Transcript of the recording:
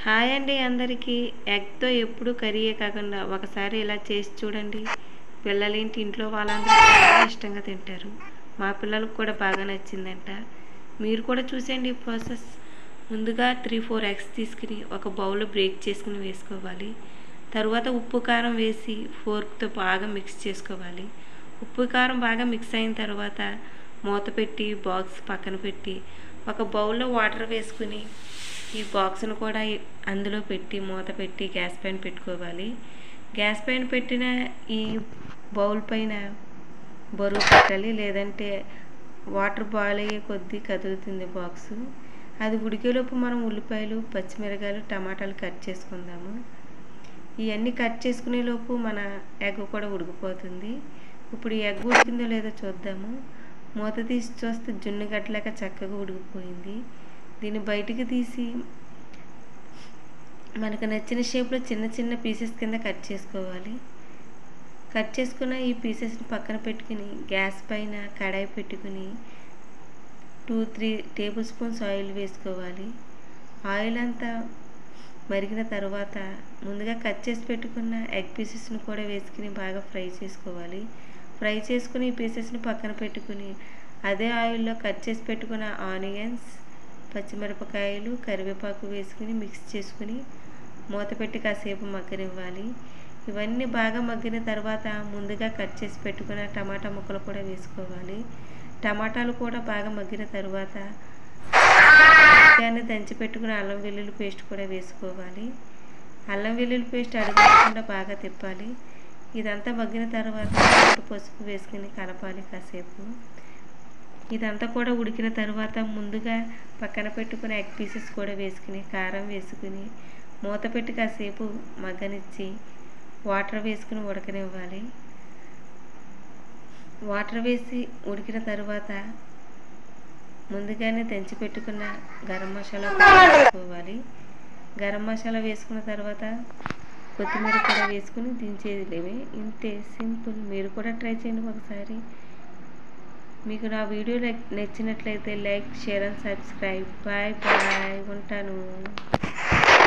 Hi అండి అందరికీ. ఎగ్తో ఎప్పుడు కర్రీయే కాకుండా ఒకసారి ఇలా చేసి చూడండి. పిల్లలేంటి ఇంట్లో వాళ్ళందరూ చాలా ఇష్టంగా తింటారు. మా పిల్లలకు కూడా బాగా నచ్చిందంట. మీరు కూడా చూసేయండి ఈ ప్రాసెస్. ముందుగా 3-4 ఎగ్స్ తీసుకుని ఒక బౌల్లో బ్రేక్ చేసుకుని వేసుకోవాలి. తర్వాత ఉప్పు కారం వేసి ఫోర్క్తో బాగా మిక్స్ చేసుకోవాలి. ఉప్పు కారం బాగా మిక్స్ అయిన తర్వాత మూత పెట్టి బాక్స్ పక్కన పెట్టి ఒక బౌల్లో వాటర్ వేసుకుని ఈ బాక్స్ను కూడా అందులో పెట్టి మూత పెట్టి గ్యాస్ పైన పెట్టుకోవాలి. గ్యాస్ పైన పెట్టిన ఈ బౌల్ పైన బరువు పెట్టాలి, లేదంటే వాటర్ బాయిల్ అయ్యే కొద్దీ కదులుతుంది బాక్సు. అది ఉడికేలోపు మనం ఉల్లిపాయలు, పచ్చిమిరకాయలు, టమాటాలు కట్ చేసుకుందాము. ఇవన్నీ కట్ చేసుకునేలోపు మన ఎగ్ కూడా ఉడికిపోతుంది. ఇప్పుడు ఈ ఎగ్ ఉడికిందో లేదో చూద్దాము. మూత తీసి చూస్తే జున్ను గడ్డలాక చక్కగా ఉడికిపోయింది. దీన్ని బయటికి తీసి మనకు నచ్చిన షేప్లో చిన్న చిన్న పీసెస్ కింద కట్ చేసుకోవాలి. కట్ చేసుకున్న ఈ పీసెస్ని పక్కన పెట్టుకుని గ్యాస్ పైన కడాయి పెట్టుకుని 2-3 టేబుల్ స్పూన్స్ ఆయిల్ వేసుకోవాలి. ఆయిల్ అంతా మరిగిన తర్వాత ముందుగా కట్ చేసి పెట్టుకున్న ఎగ్ పీసెస్ని కూడా వేసుకుని బాగా ఫ్రై చేసుకోవాలి. ఫ్రై చేసుకుని ఈ పీసెస్ని పక్కన పెట్టుకుని అదే ఆయిల్లో కట్ చేసి పెట్టుకున్న ఆనియన్స్, పచ్చిమిరపకాయలు, కరివేపాకు వేసుకుని మిక్స్ చేసుకుని మూత పెట్టి కాసేపు మగ్గనివ్వాలి. ఇవన్నీ బాగా మగ్గిన తర్వాత ముందుగా కట్ చేసి పెట్టుకున్న టమాటా ముక్కలు కూడా వేసుకోవాలి. టమాటాలు కూడా బాగా మగ్గిన తర్వాత దంచి పెట్టుకున్న అల్లం వెల్లుల్లి పేస్ట్ కూడా వేసుకోవాలి. అల్లం వెల్లుల్లి పేస్ట్ అడుగకుండా బాగా తిప్పాలి. ఇదంతా మగ్గిన తర్వాత పసుపు వేసుకుని కలపాలి కాసేపు. ఇదంతా కూడా ఉడికిన తర్వాత ముందుగా పక్కన పెట్టుకుని ఎగ్ పీసెస్ కూడా వేసుకుని కారం వేసుకుని మూత పెట్టి కాసేపు మగ్గనిచ్చి వాటర్ వేసుకుని ఉడకనివ్వాలి. వాటర్ వేసి ఉడికిన తర్వాత ముందుగానే దంచి పెట్టుకున్న గరం మసాలా వేసుకోవాలి. గరం మసాలా వేసుకున్న తర్వాత కొత్తిమీర కూడా వేసుకుని దించేదిలేమే. ఇంతే, సింపుల్. మీరు కూడా ట్రై చేయండి ఒకసారి. మీకు నా వీడియో నచ్చినట్లయితే like, share and subscribe. Bye bye, ఉంటాను.